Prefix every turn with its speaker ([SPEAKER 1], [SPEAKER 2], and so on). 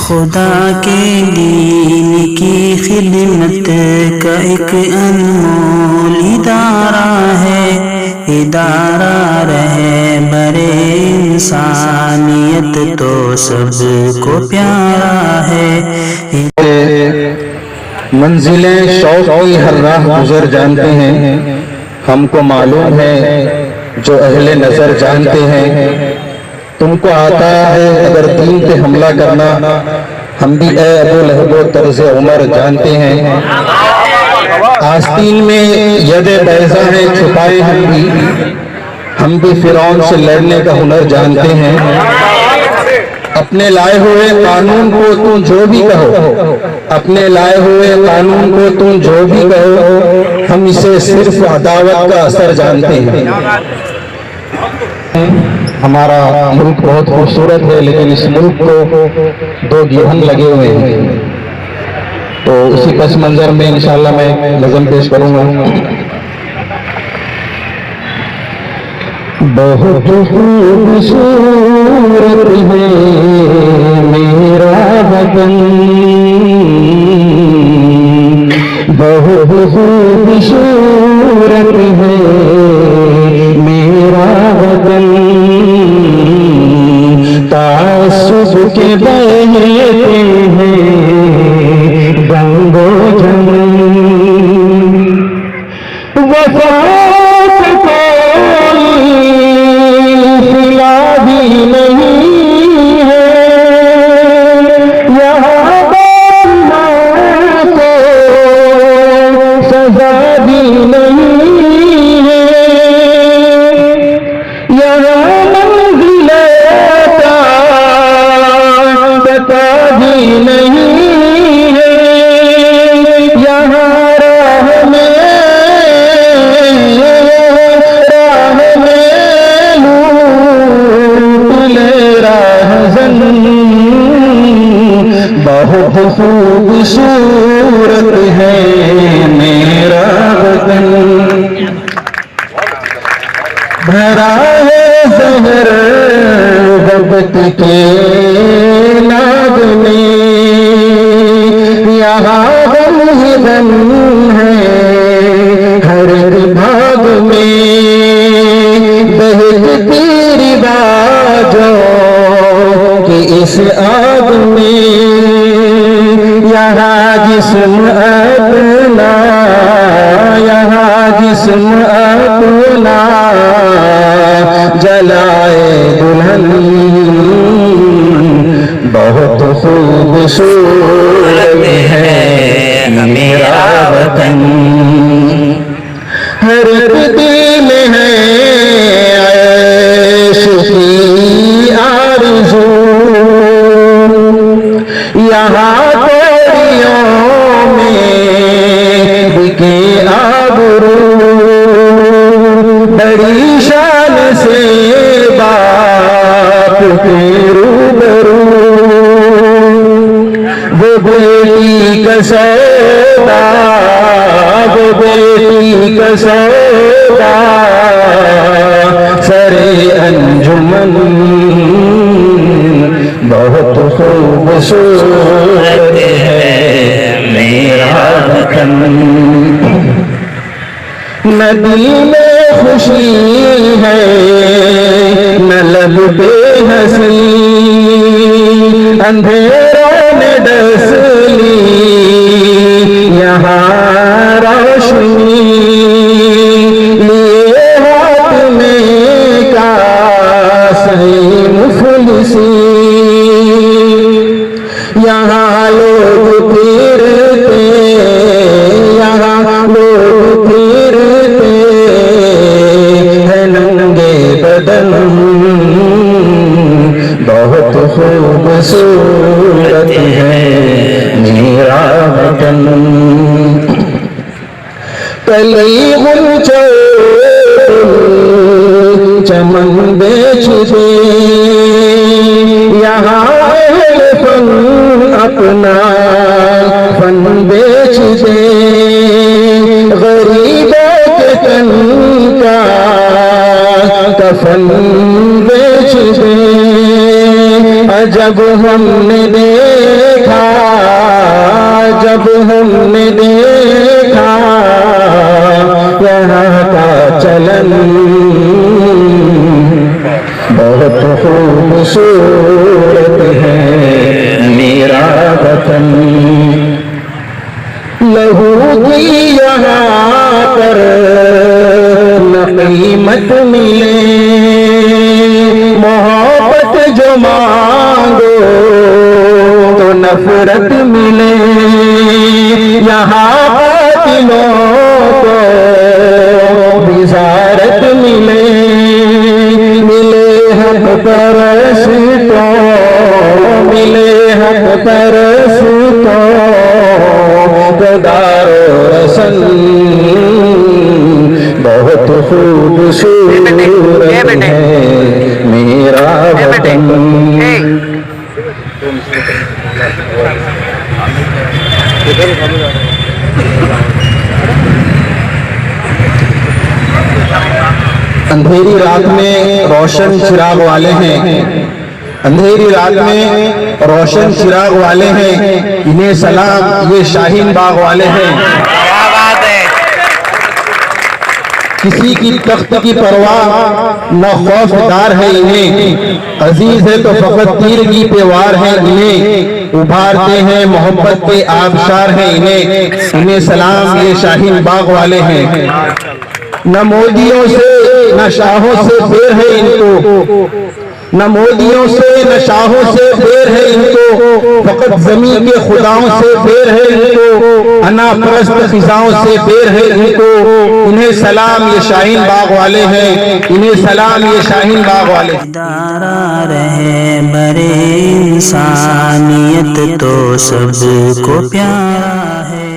[SPEAKER 1] खुदा के दीन की खिदमत का एक अनमोल इदारा है, इदारा रहे बरे इंसानियत तो सबको प्यारा है।
[SPEAKER 2] मंजिले शौक की हर राह गुजर जानते हैं, हमको मालूम है जो अहले नजर जानते हैं। तुमको आता है अगर दीन पे हमला करना, हम भी ए अबू लहबो तर्ज उमर जानते हैं। आस्तीन में यदे बैज़ा है छुपाए हम भी फिरौन से लड़ने का हुनर जानते हैं। अपने लाए हुए कानून को तुम जो भी कहो, अपने लाए हुए कानून को तुम जो भी कहो, हम इसे सिर्फ अदावत का असर जानते हैं। हमारा मुल्क बहुत खूबसूरत है, लेकिन इस मुल्क को दो गिरहन लगे हुए हैं। तो उसी पस मंजर में इंशाअल्लाह मैं नज़म पेश करूंगा। बहुत खूबसूरत है मेरा वतन, बहुत खूबसूरत है मेरा वतन। तासुब के बहते हैं गंगो जमन, वफात कोई सिला भी नहीं है, यहाँ बनना को सजा भी नहीं है, यहाँ मंजिले का पता भी नहीं है, यहाँ राह में लूट ले राहज़न। बहुत खूबसूरत है मेरा वतन, भरा है ज़हर वक्त के नाद में, यहाँ गम ही गम है हर भाग में। बहती रिवाजों की इस आग में, यहाँ जिस्म अपना, यहाँ जिस्म अपना जलाए दुल्हन। बहुत खूबसूरत है मेरा वतन, हर दिल है ऐश की आरज़ू, यहाँ कोड़ियों में बिके आबरू। बड़ी शान से बाप के रूबरू, वो बेटी का सौदा, वो बेटी का सौदा सरे अंजुमन। बहुत खूबसूरत है मेरा वतन, न दिल में खुशी है न लब पे हंसी, अंधेरों ने डस ली यहाँ रोशनी। लिए हाथ में कासे मुफलिसी, यहाँ लोग फिरते, यहाँ लोग फिरते हैं नंगे बदन। बहुत खूबसूरत है मेरा वतन, कली गुलचो चमन बेच दे, यहाँ फन अपना फन बेच दे। गरीबों के तन का कफन बेच दे, अजब हम हमने देखा, जब हमने देखा यहाँ का चलन, बहुत खूबसूरत है मेरा वतन। लहू की यहाँ पर न कीमत मिले, मोहब्बत जो मांगो तो नफरत मिले। यहाँ दिलों को विजारत मिले, मिले हक परस्तों, मिले हक परस्तों गदारो रसन, बहुत खूबसूरत है मेरा वतन। अंधेरी रात में रोशन चिराग वाले हैं, अंधेरी रात में रोशन चिराग वाले हैं, इन्हें सलाम ये शाहीन बाग वाले हैं। किसी की तख्त की परवाह न खौफदार है इन्हें, अजीज है तो फकत तीरगी पे वार है इन्हें, उभारते हैं मोहब्बत के आबशार है इन्हें। इन्हें सलाम ये शाहीन बाग वाले हैं। न मोदियों से न शाहों से बेर है इनको, न मोदियों से न शाहों से बेर है इनको, फकत जमीन के खुदाओं से बेर है इनको, अना परस्त खिजाओं से बेर है इनको। इन्हें सलाम ये शाहीन बाग वाले हैं, इन्हें सलाम ये शाहीन बाग वाले।
[SPEAKER 1] इदारा रहे बरे इंसानियत तो सबको प्यारा है।